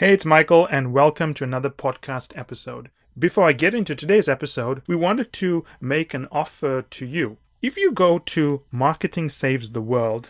Hey, it's Michael, and welcome to another podcast episode. Before I get into today's episode, we wanted to make an offer to you. If you go to marketingsaves.com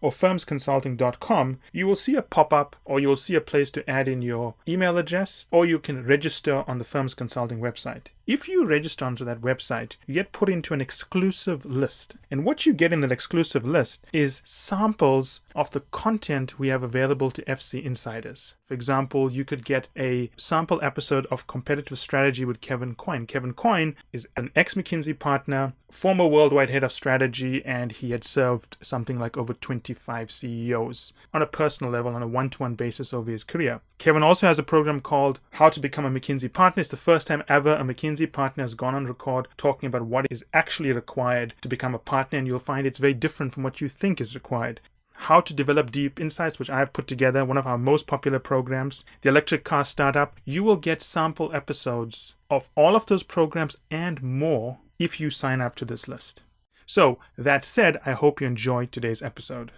or firmsconsulting.com, you will see a pop-up or you'll see a place to add in your email address, or you can register on the Firms Consulting website. If you register onto that website, you get put into an exclusive list. And what you get in that exclusive list is samples of the content we have available to FC insiders. For example, you could get a sample episode of Competitive Strategy with Kevin Coyne. Kevin Coyne is an ex-McKinsey partner, former worldwide head of strategy, and he had served something like over 25 CEOs on a personal level on a one-to-one basis over his career. Kevin also has a program called How to Become a McKinsey Partner. It's the first time ever a McKinsey partner has gone on record talking about what is actually required to become a partner, and you'll find it's very different from what you think is required. How to Develop Deep Insights, which I've put together, one of our most popular programs, the Electric Car Startup. You will get sample episodes of all of those programs and more if you sign up to this list. So, that said, I hope you enjoyed today's episode.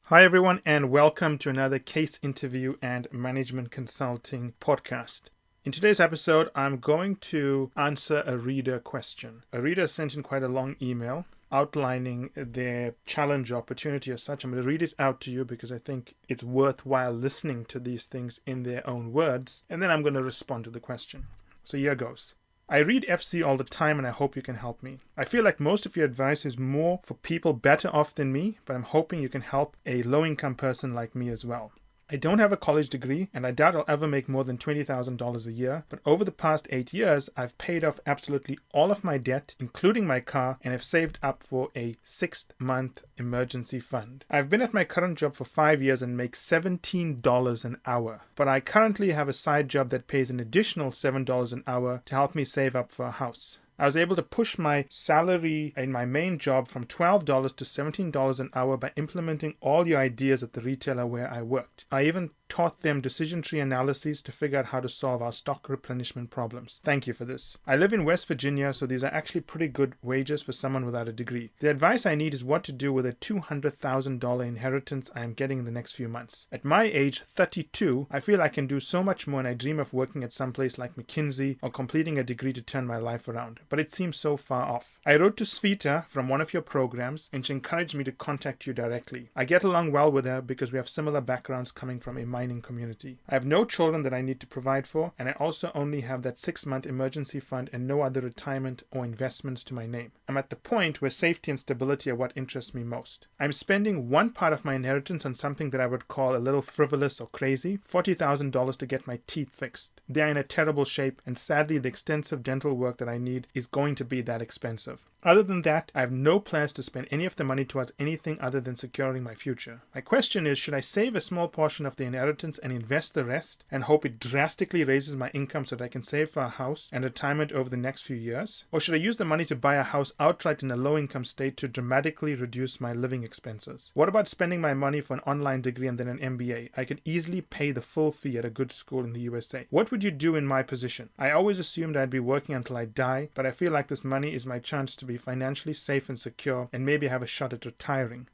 Hi everyone, and welcome to another case interview and management consulting podcast. In today's episode, I'm going to answer a reader question. A reader sent in quite a long email outlining their challenge or opportunity as such. I'm going to read it out to you because I think it's worthwhile listening to these things in their own words, and then I'm going to respond to the question. So here goes. I read FC all the time and I hope you can help me. I feel like most of your advice is more for people better off than me, but I'm hoping you can help a low-income person like me as well. I don't have a college degree, and I doubt I'll ever make more than $20,000 a year, but over the past 8 years, I've paid off absolutely all of my debt, including my car, and have saved up for a 6-month emergency fund. I've been at my current job for 5 years and make $17 an hour, but I currently have a side job that pays an additional $7 an hour to help me save up for a house. I was able to push my salary in my main job from $12 to $17 an hour by implementing all your ideas at the retailer where I worked. I even taught them decision tree analyses to figure out how to solve our stock replenishment problems. Thank you for this. I live in West Virginia, so these are actually pretty good wages for someone without a degree. The advice I need is what to do with a $200,000 inheritance I am getting in the next few months. At my age, 32, I feel I can do so much more, and I dream of working at some place like McKinsey or completing a degree to turn my life around. But it seems so far off. I wrote to Sveta from one of your programs, and she encouraged me to contact you directly. I get along well with her because we have similar backgrounds coming from a mining community. I have no children that I need to provide for, and I also only have that 6-month emergency fund and no other retirement or investments to my name. I'm at the point where safety and stability are what interests me most. I'm spending one part of my inheritance on something that I would call a little frivolous or crazy, $40,000 to get my teeth fixed. They are in a terrible shape, and sadly the extensive dental work that I need is going to be that expensive. Other than that, I have no plans to spend any of the money towards anything other than securing my future. My question is, should I save a small portion of the inheritance and invest the rest and hope it drastically raises my income so that I can save for a house and retirement over the next few years? Or should I use the money to buy a house outright in a low-income state to dramatically reduce my living expenses? What about spending my money for an online degree and then an MBA? I could easily pay the full fee at a good school in the USA. What would you do in my position? I always assumed I'd be working until I die, but I feel like this money is my chance to be financially safe and secure and maybe have a shot at retiring.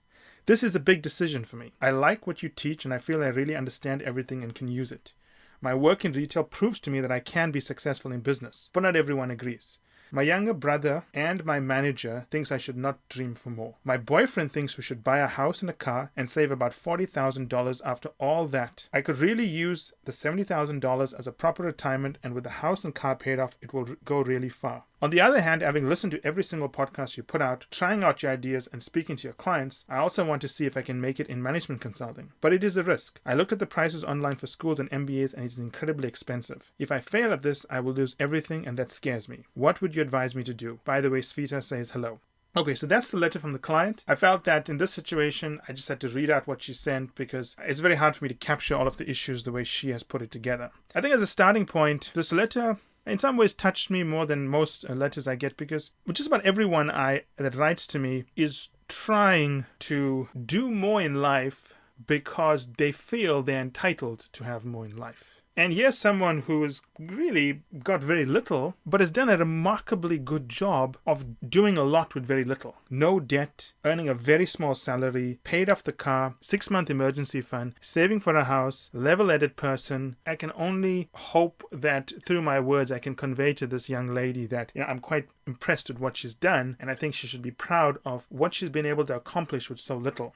This is a big decision for me. I like what you teach and I feel I really understand everything and can use it. My work in retail proves to me that I can be successful in business, but not everyone agrees. My younger brother and my manager thinks I should not dream for more. My boyfriend thinks we should buy a house and a car and save about $40,000 after all that. I could really use the $70,000 as a proper retirement, and with the house and car paid off, it will go really far. On the other hand, having listened to every single podcast you put out, trying out your ideas and speaking to your clients, I also want to see if I can make it in management consulting. But it is a risk. I looked at the prices online for schools and MBAs and it's incredibly expensive. If I fail at this, I will lose everything, and that scares me. What would you advise me to do? By the way, Sveta says hello. Okay, so that's the letter from the client. I felt that in this situation, I just had to read out what she sent because it's very hard for me to capture all of the issues the way she has put it together. I think as a starting point, this letter in some ways touched me more than most letters I get, because just about everyone that writes to me is trying to do more in life because they feel they're entitled to have more in life. And here's someone who has really got very little, but has done a remarkably good job of doing a lot with very little. No debt, earning a very small salary, paid off the car, 6-month emergency fund, saving for a house, level-headed person. I can only hope that through my words I can convey to this young lady that I'm quite impressed with what she's done, and I think she should be proud of what she's been able to accomplish with so little.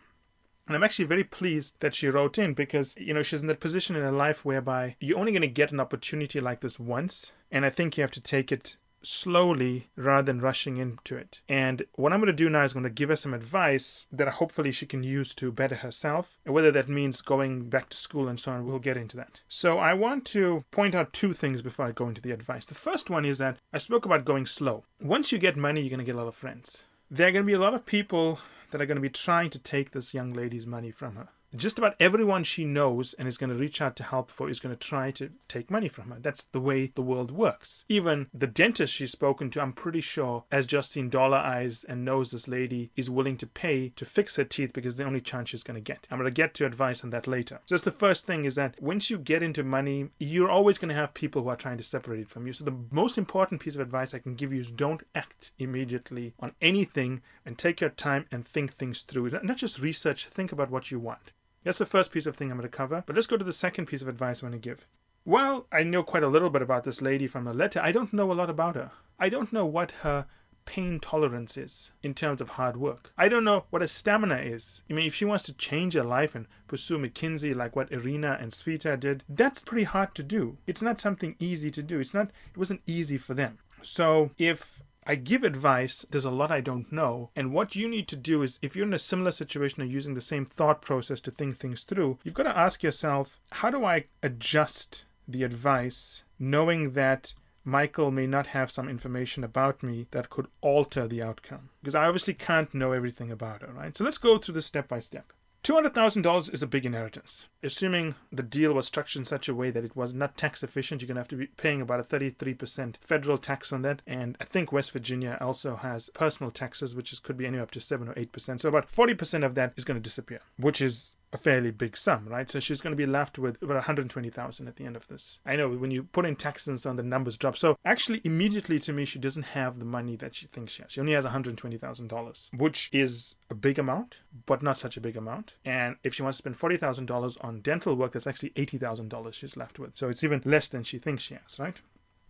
And I'm actually very pleased that she wrote in because, she's in that position in her life whereby you're only going to get an opportunity like this once. And I think you have to take it slowly rather than rushing into it. And what I'm going to do now is going to give her some advice that hopefully she can use to better herself. And whether that means going back to school and so on, we'll get into that. So I want to point out 2 things before I go into the advice. The first one is that I spoke about going slow. Once you get money, you're going to get a lot of friends. There are going to be a lot of people that are going to be trying to take this young lady's money from her. Just about everyone she knows and is going to reach out to help for is going to try to take money from her. That's the way the world works. Even the dentist she's spoken to, I'm pretty sure, has just seen dollar eyes and knows this lady is willing to pay to fix her teeth because the only chance she's going to get. I'm going to get to advice on that later. So that's the first thing, is that once you get into money, you're always going to have people who are trying to separate it from you. So the most important piece of advice I can give you is don't act immediately on anything, and take your time and think things through. Not just research, think about what you want. That's the first piece of thing I'm going to cover. But let's go to the second piece of advice I'm going to give. Well, I know quite a little bit about this lady from a letter. I don't know a lot about her. I don't know what her pain tolerance is in terms of hard work. I don't know what her stamina is. I mean, if she wants to change her life and pursue McKinsey like what Irina and Sveta did, that's pretty hard to do. It's not something easy to do. It wasn't easy for them. So if I give advice, there's a lot I don't know. And what you need to do is, if you're in a similar situation or using the same thought process to think things through, you've got to ask yourself, how do I adjust the advice knowing that Michael may not have some information about me that could alter the outcome? Because I obviously can't know everything about her, right? So let's go through this step by step. $200,000 is a big inheritance. Assuming the deal was structured in such a way that it was not tax efficient, you're going to have to be paying about a 33% federal tax on that. And I think West Virginia also has personal taxes, which could be anywhere up to 7 or 8%. So about 40% of that is going to disappear, which is a fairly big sum, right? So she's going to be left with about $120,000 at the end of this. I know when you put in taxes and so on, the numbers drop. So actually, immediately to me, she doesn't have the money that she thinks she has. She only has $120,000, which is a big amount, but not such a big amount. And if she wants to spend $40,000 on dental work, that's actually $80,000 she's left with. So it's even less than she thinks she has, right?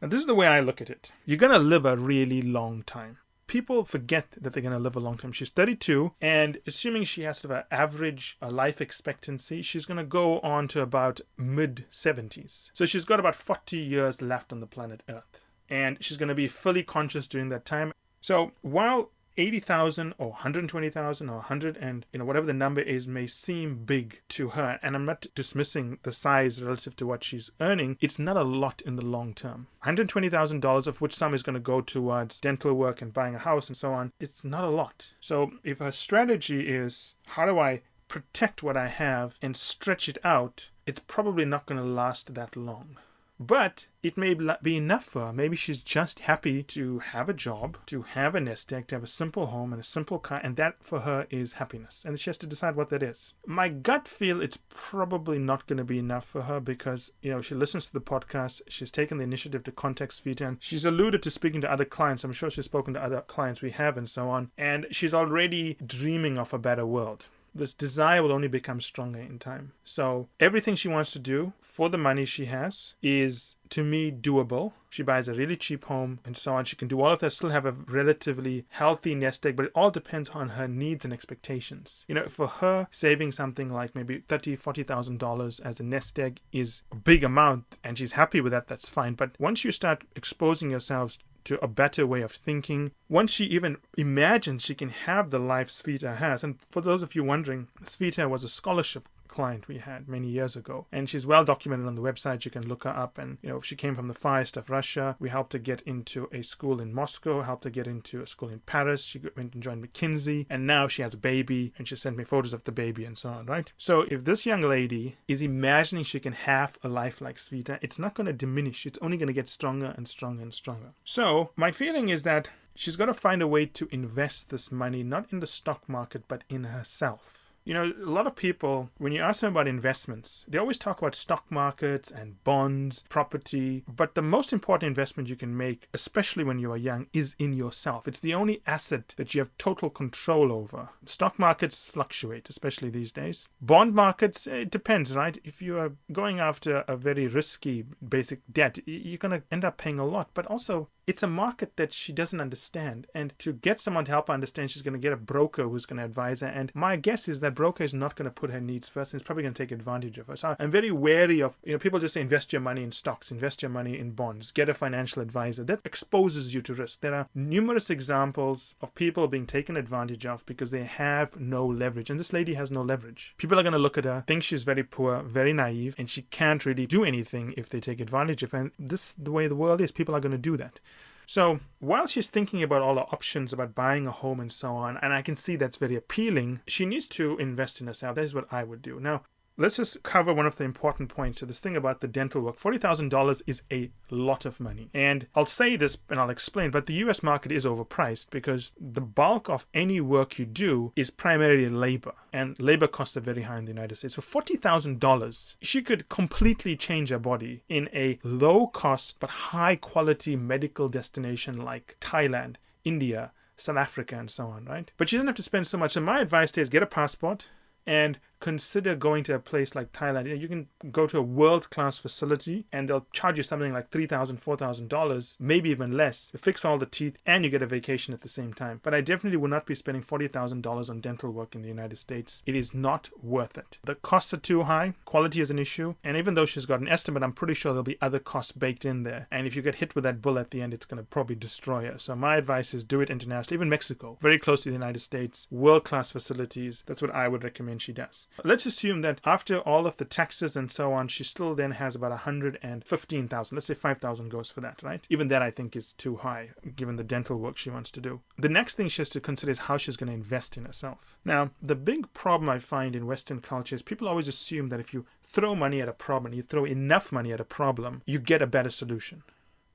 Now, this is the way I look at it. You're going to live a really long time. People forget that they're going to live a long time. She's 32, and assuming she has sort of an average life expectancy, she's going to go on to about mid-70s. So she's got about 40 years left on the planet Earth. And she's going to be fully conscious during that time. So while 80,000 or 120,000 or 100 and whatever the number is may seem big to her, and I'm not dismissing the size relative to what she's earning, it's not a lot in the long term. $120,000, of which some is going to go towards dental work and buying a house and so on, it's not a lot. So if her strategy is, how do I protect what I have and stretch it out, it's probably not going to last that long. But it may be enough for her. Maybe she's just happy to have a job, to have a nest egg, to have a simple home and a simple car, and that for her is happiness. And she has to decide what that is. My gut feel it's probably not going to be enough for her because, she listens to the podcast, she's taken the initiative to contact Sveta, and she's alluded to speaking to other clients. I'm sure she's spoken to other clients we have and so on. And she's already dreaming of a better world. This desire will only become stronger in time. So everything she wants to do for the money she has is, to me, doable. She buys a really cheap home and so on. She can do all of that, still have a relatively healthy nest egg, but it all depends on her needs and expectations. For her, saving something like maybe $30,000, $40,000 as a nest egg is a big amount, and she's happy with that, that's fine. But once you start exposing yourselves to a better way of thinking, once she even imagines she can have the life Sveta has, and for those of you wondering, Sveta was a scholarship client we had many years ago, and she's well documented on the website. You can look her up, and she came from the Far East of Russia. We helped her get into a school in Moscow, helped her get into a school in Paris. She went and joined McKinsey, and now she has a baby, and she sent me photos of the baby and so on, right? So if this young lady is imagining she can have a life like Sveta, it's not going to diminish. It's only going to get stronger and stronger and stronger. So my feeling is that she's got to find a way to invest this money, not in the stock market, but in herself. You know, a lot of people, when you ask them about investments, they always talk about stock markets and bonds, property. But the most important investment you can make, especially when you are young, is in yourself. It's the only asset that you have total control over. Stock markets fluctuate, especially these days. Bond markets, it depends, right? If you are going after a very risky basic debt, you're going to end up paying a lot. But also, it's a market that she doesn't understand. And to get someone to help her understand, she's going to get a broker who's going to advise her. And my guess is that broker is not going to put her needs first, and it's probably going to take advantage of her. So I'm very wary of, people just say invest your money in stocks, invest your money in bonds, get a financial advisor. That exposes you to risk. There are numerous examples of people being taken advantage of because they have no leverage. And this lady has no leverage. People are going to look at her, think she's very poor, very naive, and she can't really do anything if they take advantage of her. And this is the way the world is. People are going to do that. So while she's thinking about all the options about buying a home and so on, and I can see that's very appealing, she needs to invest in herself. That is what I would do. Now, let's just cover one of the important points. So this thing about the dental work, $40,000 is a lot of money. And I'll say this and I'll explain, but the US market is overpriced because the bulk of any work you do is primarily labor. And labor costs are very high in the United States. So $40,000, she could completely change her body in a low-cost but high-quality medical destination like Thailand, India, South Africa, and so on, right? But she doesn't have to spend so much. So my advice is get a passport and consider going to a place like Thailand. You can go to a world-class facility and they'll charge you something like $3,000, $4,000, maybe even less. You fix all the teeth and you get a vacation at the same time. But I definitely would not be spending $40,000 on dental work in the United States. It is not worth it. The costs are too high. Quality is an issue. And even though she's got an estimate, I'm pretty sure there'll be other costs baked in there. And if you get hit with that bull at the end, it's going to probably destroy her. So my advice is do it internationally. Even Mexico, very close to the United States, world-class facilities. That's what I would recommend she does. Let's assume that after all of the taxes and so on, she still then has about $115,000. Let's say $5,000 goes for that, right? Even that I think is too high, given the dental work she wants to do. The next thing she has to consider is how she's going to invest in herself. Now, the big problem I find in Western culture is people always assume that if you throw money at a problem, you throw enough money at a problem, you get a better solution.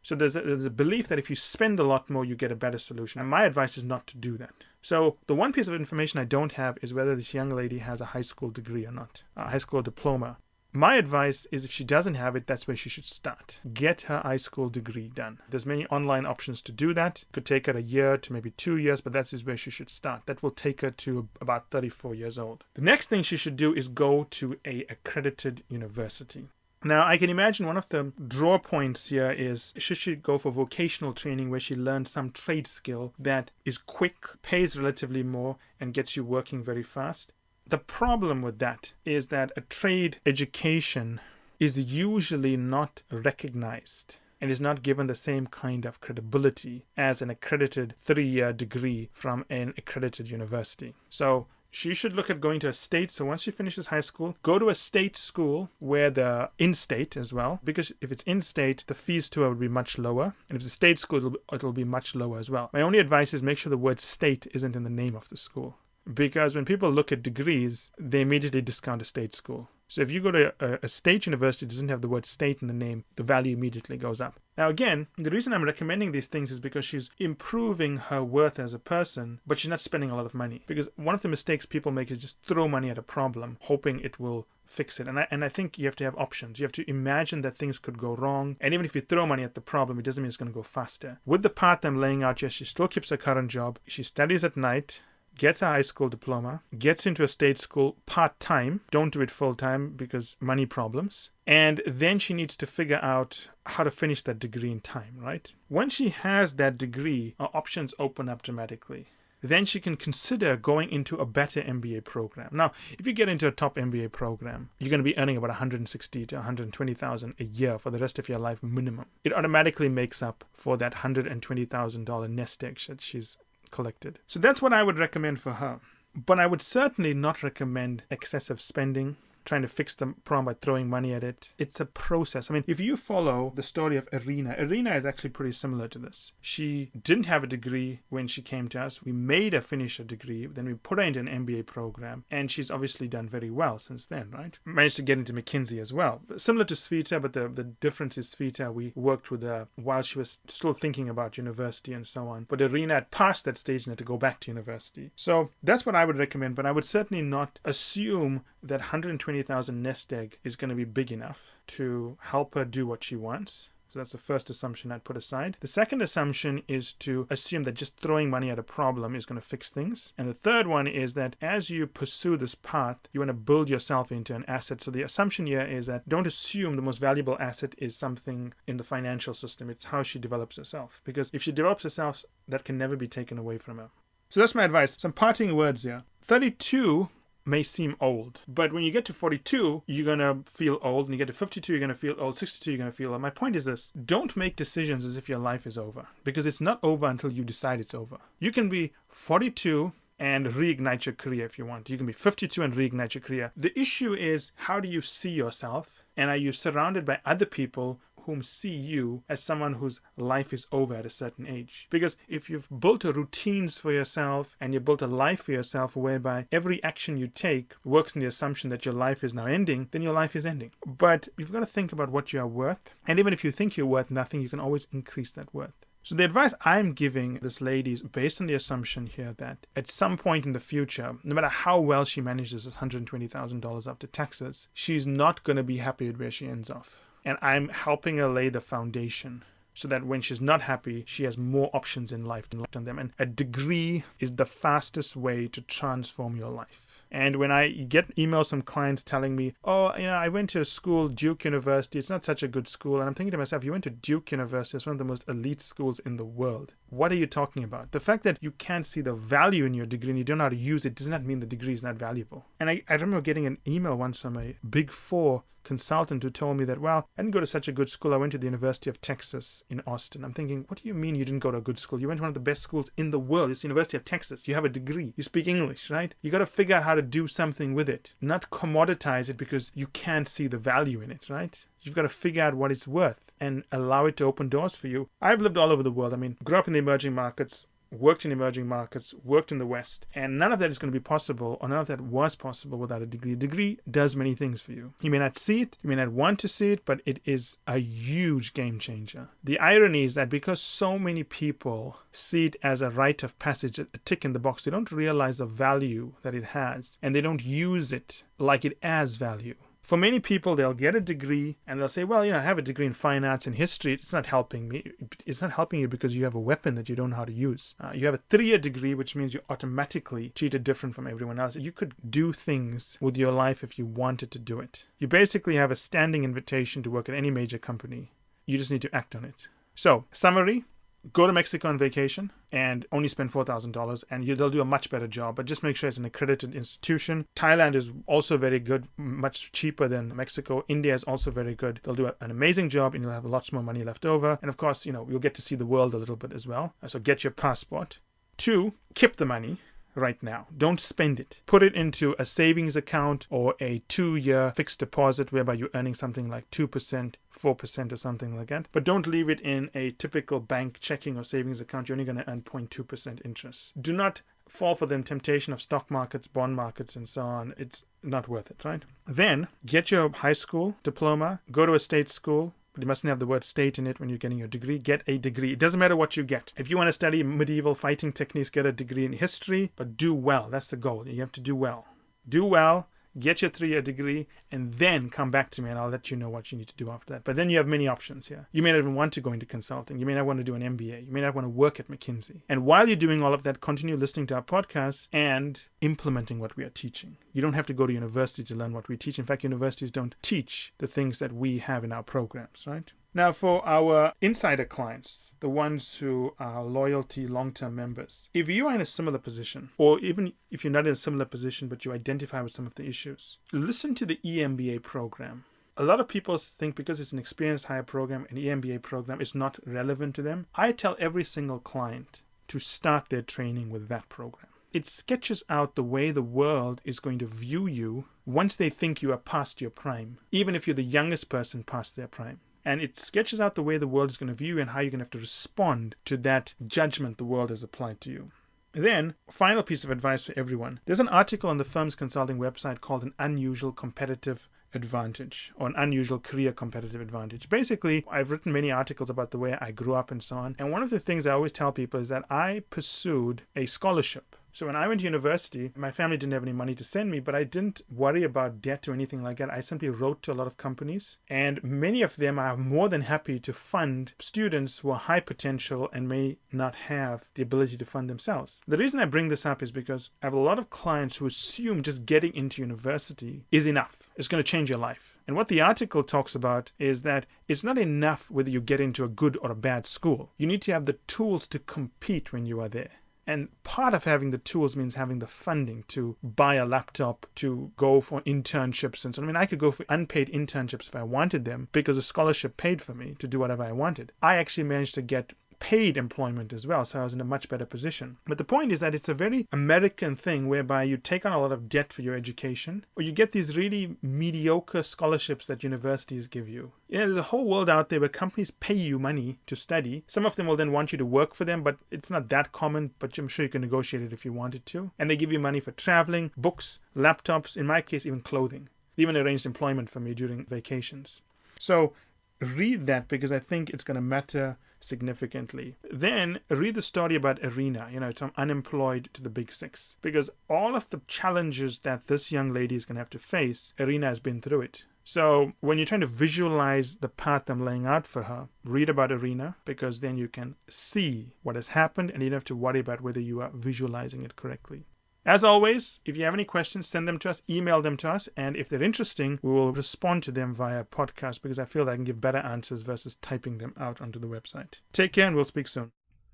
So there's a belief that if you spend a lot more, you get a better solution. And my advice is not to do that. So the one piece of information I don't have is whether this young lady has a high school degree or not, a high school diploma. My advice is if she doesn't have it, that's where she should start. Get her high school degree done. There's many online options to do that. It could take her a year to maybe 2 years, but that is where she should start. That will take her to about 34 years old. The next thing she should do is go to a accredited university. Now, I can imagine one of the draw points here is should she go for vocational training where she learns some trade skill that is quick, pays relatively more, and gets you working very fast. The problem with that is that a trade education is usually not recognized and is not given the same kind of credibility as an accredited 3-year degree from an accredited university. So she should look at going to a state. So once she finishes high school, go to a state school where the in-state as well, because if it's in-state, the fees to her will be much lower. And if it's a state school, it'll be much lower as well. My only advice is make sure the word state isn't in the name of the school. Because when people look at degrees, they immediately discount a state school. So if you go to a state university that doesn't have the word state in the name, the value immediately goes up. Now again, the reason I'm recommending these things is because she's improving her worth as a person, but she's not spending a lot of money. Because one of the mistakes people make is just throw money at a problem, hoping it will fix it. And I think you have to have options. You have to imagine that things could go wrong. And even if you throw money at the problem, it doesn't mean it's going to go faster. With the path I'm laying out here, she still keeps her current job. She studies at night, gets a high school diploma, gets into a state school part-time. Don't do it full-time because money problems. And then she needs to figure out how to finish that degree in time, right? Once she has that degree, her options open up dramatically. Then she can consider going into a better MBA program. Now, if you get into a top MBA program, you're going to be earning about $160,000 to $120,000 a year for the rest of your life minimum. It automatically makes up for that $120,000 nest egg that she's collected. So that's what I would recommend for her. But I would certainly not recommend excessive spending. trying to fix the problem by throwing money at it. It's a process. I mean, if you follow the story of Irina is actually pretty similar to this. She didn't have a degree when she came to us. We made her finish a degree, then we put her into an MBA program, and she's obviously done very well since then, right? Managed to get into McKinsey as well. Similar to Sveta, but the difference is Sveta, we worked with her while she was still thinking about university and so on. But Irina had passed that stage and had to go back to university. So that's what I would recommend, but I would certainly not assume that 120,000 nest egg is going to be big enough to help her do what she wants. So that's the first assumption I'd put aside. The second assumption is to assume that just throwing money at a problem is going to fix things. And the third one is that as you pursue this path, you want to build yourself into an asset. So the assumption here is that don't assume the most valuable asset is something in the financial system. It's how she develops herself. Because if she develops herself, that can never be taken away from her. So that's my advice. Some parting words here. 32 may seem old, but when you get to 42, you're going to feel old. And you get to 52, you're going to feel old. 62, you're going to feel old. My point is this. Don't make decisions as if your life is over, because it's not over until you decide it's over. You can be 42 and reignite your career if you want. You can be 52 and reignite your career. The issue is, how do you see yourself? And are you surrounded by other people whom see you as someone whose life is over at a certain age? Because if you've built a routines for yourself and you built a life for yourself whereby every action you take works in the assumption that your life is now ending, then your life is ending. But you've got to think about what you are worth. And even if you think you're worth nothing, you can always increase that worth. So the advice I'm giving this lady is based on the assumption here that at some point in the future, no matter how well she manages this $120,000 after taxes, she's not going to be happy with where she ends off. And I'm helping her lay the foundation so that when she's not happy, she has more options in life to look on them. And a degree is the fastest way to transform your life. And when I get emails from clients telling me, I went to a school, Duke University, it's not such a good school. And I'm thinking to myself, you went to Duke University, it's one of the most elite schools in the world. What are you talking about? The fact that you can't see the value in your degree and you don't know how to use it does not mean the degree is not valuable. And I remember getting an email once from a Big Four consultant who told me that, well, I didn't go to such a good school. I went to the University of Texas in Austin. I'm thinking, what do you mean you didn't go to a good school? You went to one of the best schools in the world. It's the University of Texas. You have a degree. You speak English, right? You got to figure out how to do something with it, not commoditize it because you can't see the value in it, right? You've got to figure out what it's worth and allow it to open doors for you. I've lived all over the world. I mean, grew up in the emerging markets, worked in emerging markets, worked in the West, and none of that is going to be possible, or none of that was possible without a degree. A degree does many things for you. You may not see it, you may not want to see it, but it is a huge game changer. The irony is that because so many people see it as a rite of passage, a tick in the box, they don't realize the value that it has, and they don't use it like it has value. For many people, they'll get a degree and they'll say, well, I have a degree in fine arts and history. It's not helping me. It's not helping you because you have a weapon that you don't know how to use. You have a 3-year degree, which means you're automatically treated different from everyone else. You could do things with your life if you wanted to do it. You basically have a standing invitation to work at any major company. You just need to act on it. So, summary. Go to Mexico on vacation and only spend $4,000 and they'll do a much better job. But just make sure it's an accredited institution. Thailand is also very good, much cheaper than Mexico. India is also very good. They'll do an amazing job and you'll have lots more money left over. And of course, you'll get to see the world a little bit as well. So get your passport. 2, keep the money right now. Don't spend it. Put it into a savings account or a 2-year fixed deposit whereby you're earning something like 2%, 4% or something like that. But don't leave it in a typical bank checking or savings account. You're only going to earn 0.2% interest. Do not fall for the temptation of stock markets, bond markets, and so on. It's not worth it, right? Then get your high school diploma, go to a state school, but you mustn't have the word state in it when you're getting your degree. Get a degree. It doesn't matter what you get. If you want to study medieval fighting techniques, get a degree in history, but do well. That's the goal. You have to do well. Do well, get your 3-year degree, and then come back to me and I'll let you know what you need to do after that. But then you have many options here. You may not even want to go into consulting. You may not want to do an MBA. You may not want to work at McKinsey. And while you're doing all of that, continue listening to our podcasts and implementing what we are teaching. You don't have to go to university to learn what we teach. In fact, universities don't teach the things that we have in our programs, right? Now, for our insider clients, the ones who are loyalty long-term members, if you are in a similar position, or even if you're not in a similar position, but you identify with some of the issues, listen to the EMBA program. A lot of people think because it's an experienced hire program, an EMBA program is not relevant to them. I tell every single client to start their training with that program. it sketches out the way the world is going to view you once they think you are past your prime, even if you're the youngest person past their prime. And it sketches out the way the world is going to view you and how you're going to have to respond to that judgment the world has applied to you. Then, final piece of advice for everyone. There's an article on the Firms Consulting website called An Unusual Competitive Advantage, or an unusual career competitive advantage. Basically, I've written many articles about the way I grew up and so on. And one of the things I always tell people is that I pursued a scholarship. So when I went to university, my family didn't have any money to send me, but I didn't worry about debt or anything like that. I simply wrote to a lot of companies, and many of them are more than happy to fund students who are high potential and may not have the ability to fund themselves. The reason I bring this up is because I have a lot of clients who assume just getting into university is enough. It's going to change your life. And what the article talks about is that it's not enough whether you get into a good or a bad school. You need to have the tools to compete when you are there. And part of having the tools means having the funding to buy a laptop, to go for internships. And so, I mean, I could go for unpaid internships if I wanted them because a scholarship paid for me to do whatever I wanted. I actually managed to get paid employment as well, so I was in a much better position. But the point is that it's a very American thing whereby you take on a lot of debt for your education, or you get these really mediocre scholarships that universities give you. There's a whole world out there where companies pay you money to study. Some of them will then want you to work for them, but it's not that common, but I'm sure you can negotiate it if you wanted to. And they give you money for traveling, books, laptops, in my case, even clothing. They even arranged employment for me during vacations. So read that because I think it's going to matter significantly. Then read the story about Irina, from unemployed to the big six. Because all of the challenges that this young lady is going to have to face, Irina has been through it. So when you're trying to visualize the path I'm laying out for her, read about Irina, because then you can see what has happened and you don't have to worry about whether you are visualizing it correctly. As always, if you have any questions, send them to us, email them to us, and if they're interesting, we will respond to them via podcast because I feel I can give better answers versus typing them out onto the website. Take care and we'll speak soon.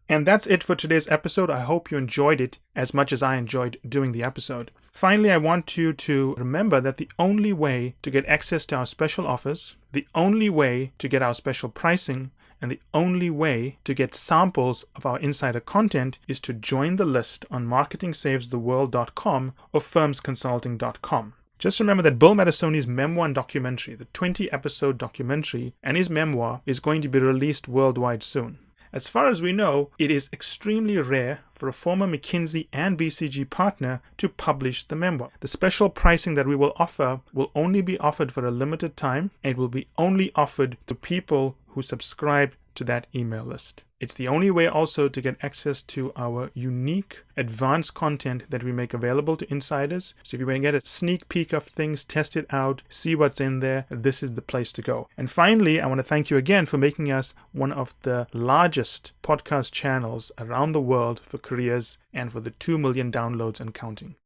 And that's it for today's episode. I hope you enjoyed it as much as I enjoyed doing the episode. Finally, I want you to remember that the only way to get access to our special offers, the only way to get our special pricing, and the only way to get samples of our insider content is to join the list on marketingsavestheworld.com or firmsconsulting.com. Just remember that Bill Madisoni's memoir and documentary, the 20-episode documentary, and his memoir is going to be released worldwide soon. As far as we know, it is extremely rare for a former McKinsey and BCG partner to publish the memoir. The special pricing that we will offer will only be offered for a limited time and will be only offered to people who subscribe to that email list. It's the only way also to get access to our unique advanced content that we make available to insiders. So if you want to get a sneak peek of things, test it out, see what's in there, this is the place to go. And finally, I want to thank you again for making us one of the largest podcast channels around the world for careers and for the 2 million downloads and counting.